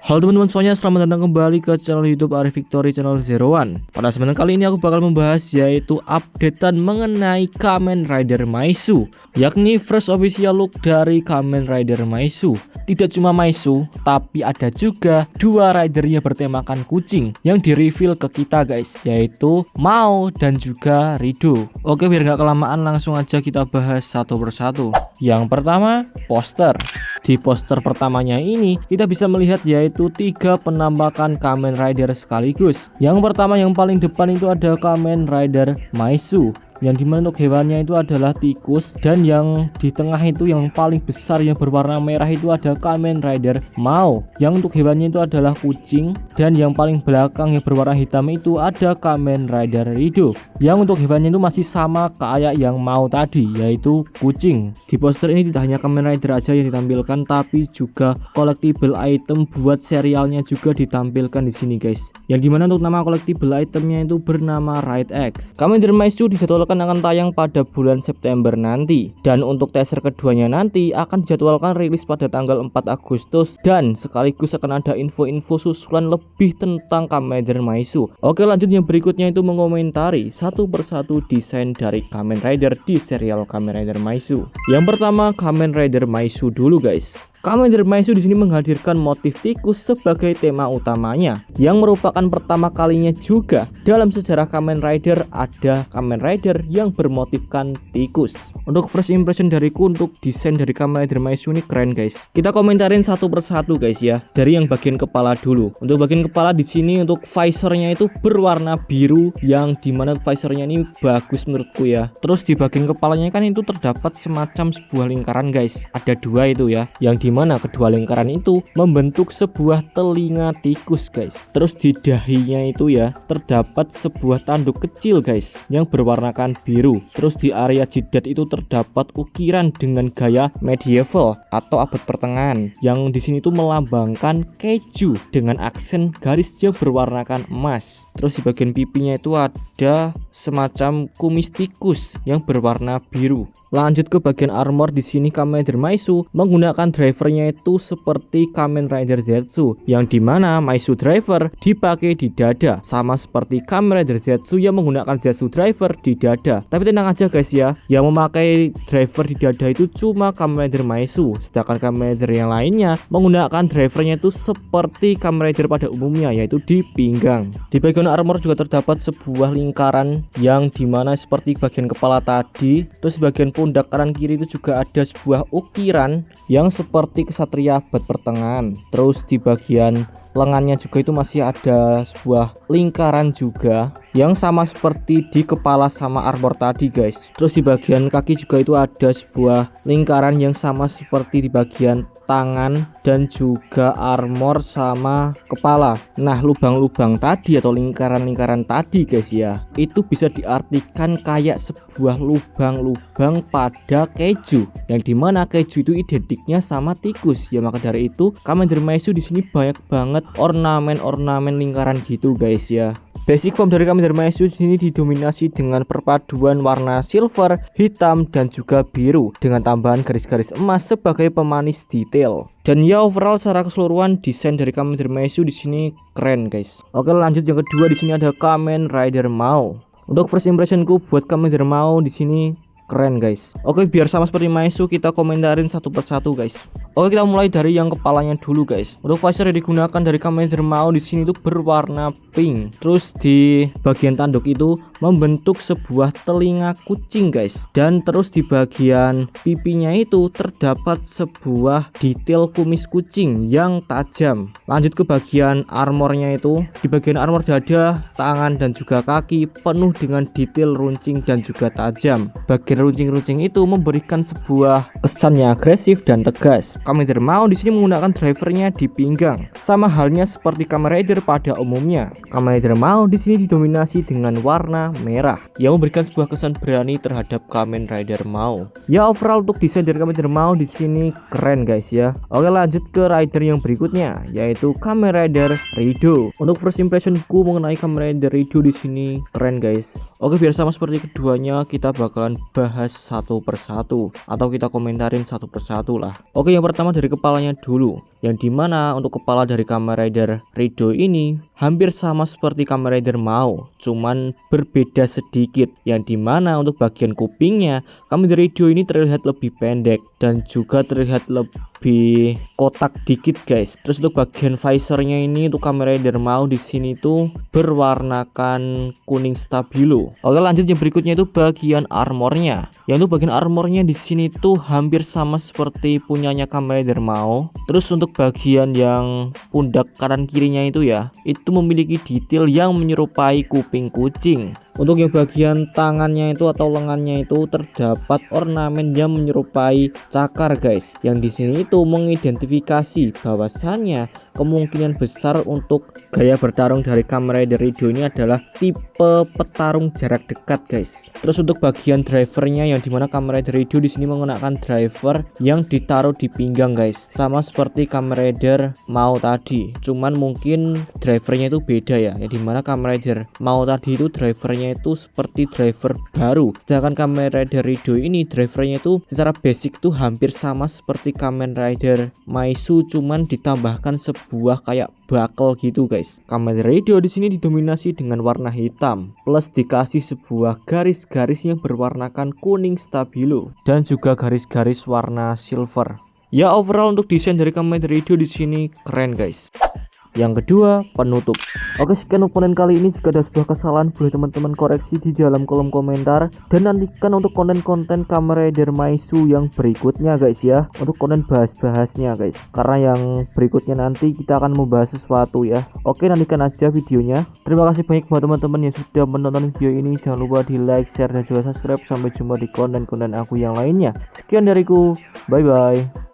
Halo teman-teman semuanya, selamat datang kembali ke channel YouTube Arif Victory Channel 01. Pada kesempatan kali ini aku bakal membahas yaitu updatean mengenai Kamen Rider Maizu, yakni first official look dari Kamen Rider Maizu. Tidak cuma Maizu, tapi ada juga dua ridernya bertemakan kucing yang di-reveal ke kita guys, yaitu Mao dan juga Rido. Oke, biar gak kelamaan langsung aja kita bahas satu persatu. Yang pertama, poster. Di poster pertamanya ini kita bisa melihat yaitu 3 penampakan Kamen Rider sekaligus. Yang pertama yang paling depan itu ada Kamen Rider Maizu, yang dimana untuk hewannya itu adalah tikus, dan yang di tengah itu yang paling besar yang berwarna merah itu ada Kamen Rider Mao, yang untuk hewannya itu adalah kucing, dan yang paling belakang yang berwarna hitam itu ada Kamen Rider Rido, yang untuk hewannya itu masih sama kayak yang Mao tadi, yaitu kucing. Di poster ini tidak hanya Kamen Rider aja yang ditampilkan, tapi juga collectible item buat serialnya juga ditampilkan di sini guys. Yang dimana untuk nama collectible itemnya itu bernama Ride X. Kamen Rider Maizu dijadwalkan akan tayang pada bulan September nanti, dan untuk teaser keduanya nanti akan dijadwalkan rilis pada tanggal 4 Agustus, dan sekaligus akan ada info-info susulan lebih tentang Kamen Rider Maizu. Oke, lanjut yang berikutnya itu mengomentari satu persatu desain dari Kamen Rider di serial Kamen Rider Maizu. Yang pertama Kamen Rider Maizu dulu guys. Kamen Rider Maizu di sini menghadirkan motif tikus sebagai tema utamanya, yang merupakan pertama kalinya juga dalam sejarah Kamen Rider ada Kamen Rider yang bermotifkan tikus. Untuk first impression dariku untuk desain dari Kamen Rider Maizu ini keren guys. Kita komentarin satu persatu guys ya. Dari yang bagian kepala dulu. Untuk bagian kepala di sini untuk visornya itu berwarna biru, yang dimana visornya ini bagus menurutku ya. Terus di bagian kepalanya kan itu terdapat semacam sebuah lingkaran guys. Ada dua itu ya, yang dimana kedua lingkaran itu membentuk sebuah telinga tikus guys. Terus di dahinya itu ya terdapat sebuah tanduk kecil guys yang berwarnakan biru. Terus di area jidat itu terdapat ukiran dengan gaya medieval atau abad pertengahan, yang di sini tuh melambangkan keju dengan aksen garis yang berwarnakan emas. Terus di bagian pipinya itu ada semacam kumis tikus yang berwarna biru. Lanjut ke bagian armor, di sini Kamen Rider Maizu menggunakan drivernya itu seperti Kamen Rider Zetsu, yang dimana Maizu driver dipakai di dada, sama seperti Kamen Rider Zetsu yang menggunakan Zetsu driver di dada. Tapi tenang aja guys ya, yang memakai driver di dada itu cuma Kamen Rider Maizu, sedangkan Kamen Rider yang lainnya menggunakan drivernya itu seperti Kamen Rider pada umumnya, yaitu di pinggang. Di bagian armor juga terdapat sebuah lingkaran yang dimana seperti bagian kepala tadi. Terus bagian pundak kanan kiri itu juga ada sebuah ukiran yang seperti kesatria abad pertengahan. Terus di bagian lengannya juga itu masih ada sebuah lingkaran juga yang sama seperti di kepala sama armor tadi guys. Terus di bagian kaki juga itu ada sebuah lingkaran yang sama seperti di bagian tangan dan juga armor sama kepala. Nah, lubang-lubang tadi atau lingkaran-lingkaran tadi guys ya, itu bisa diartikan kayak sebuah lubang-lubang pada keju, yang dimana keju itu identiknya sama tikus ya. Maka dari itu Kamen Rider Maizu di sini banyak banget ornamen-ornamen lingkaran gitu guys ya. Basic form dari Kamen Rider Maizu di sini didominasi dengan perpaduan warna silver, hitam dan juga biru dengan tambahan garis-garis emas sebagai pemanis detail. Dan ya overall secara keseluruhan desain dari Kamen Rider Maizu di sini keren guys. Oke, lanjut yang kedua, di sini ada Kamen Rider Mao. Untuk first impressionku buat Kamen Rider Mao di sini keren guys. Oke, biar sama seperti Maizu kita komentarin satu persatu guys. Oke, kita mulai dari yang kepalanya dulu guys. Untuk visor yang digunakan dari Kamen Rider Mao di sini itu berwarna pink. Terus di bagian tanduk itu membentuk sebuah telinga kucing guys. Dan terus di bagian pipinya itu terdapat sebuah detail kumis kucing yang tajam. Lanjut ke bagian armornya itu. Di bagian armor dada, tangan dan juga kaki penuh dengan detail runcing dan juga tajam. Bagian runcing-runcing itu memberikan sebuah kesan yang agresif dan tegas. Kamen Rider Mao di sini menggunakan drivernya di pinggang, Sama halnya seperti Kamen Rider pada umumnya, Kamen Rider Mao di sini didominasi dengan warna merah yang memberikan sebuah kesan berani terhadap Kamen Rider Mao. Ya, overall untuk desain dari Kamen Rider Mao di sini keren guys ya. Oke, lanjut ke rider yang berikutnya, yaitu Kamen Rider Rido. Untuk first impressionku mengenai Kamen Rider Rido di sini keren guys. Oke, biar sama seperti keduanya, kita bakalan bahas satu persatu atau kita komentarin satu persatu lah. Oke, yang pertama dari kepalanya dulu, yang dimana untuk kepala dari Kamen Rider Rido ini hampir sama seperti Kamen Rider Mao, cuman berbeda sedikit, yang dimana untuk bagian kupingnya Kamen Rider Rido ini terlihat lebih pendek dan juga terlihat lebih kotak dikit guys. Terus untuk bagian visornya ini untuk Kamen Rider Mao di sini tuh berwarnakan kuning stabilo. Oke, lanjut yang berikutnya itu bagian armornya. Yang untuk bagian armornya di sini tuh hampir sama seperti punyanya Kamen Rider Mao. Terus untuk bagian yang pundak kanan kirinya itu ya, itu memiliki detail yang menyerupai kuping kucing. Untuk yang bagian tangannya itu atau lengannya itu terdapat ornamen yang menyerupai cakar guys. Yang di sini itu mengidentifikasi bahwasannya kemungkinan besar untuk gaya bertarung dari Kamen Rider Rido ini adalah tipe petarung jarak dekat guys. Terus untuk bagian drivernya, yang dimana Kamen Rider Rido di sini menggunakan driver yang ditaruh di pinggang guys, sama seperti Kamen Rider Mao tadi. Cuman mungkin drivernya itu beda ya. Yang dimana Kamen Rider Mao tadi itu drivernya itu seperti driver baru, sedangkan Kamen Rider Rido ini drivernya itu secara basic tuh hampir sama seperti Kamen Rider Maisu, cuman ditambahkan sebuah kayak buckle gitu guys. Kamen Rider Rido di sini didominasi dengan warna hitam plus dikasih sebuah garis-garis yang berwarnakan kuning stabilo dan juga garis-garis warna silver. Ya, overall untuk desain dari Kamen Rider Rido di sini keren guys. Yang kedua, penutup. Oke, sekian untuk konten kali ini. Jika ada sebuah kesalahan, boleh teman-teman koreksi di dalam kolom komentar. Dan nantikan untuk konten-konten Kamen Rider Maisu yang berikutnya guys ya, untuk konten bahas-bahasnya guys, karena yang berikutnya nanti kita akan membahas sesuatu ya. Oke, nantikan aja videonya. Terima kasih banyak buat teman-teman yang sudah menonton video ini. Jangan lupa di like, share, dan juga subscribe. Sampai jumpa di konten-konten aku yang lainnya. Sekian dariku, bye bye.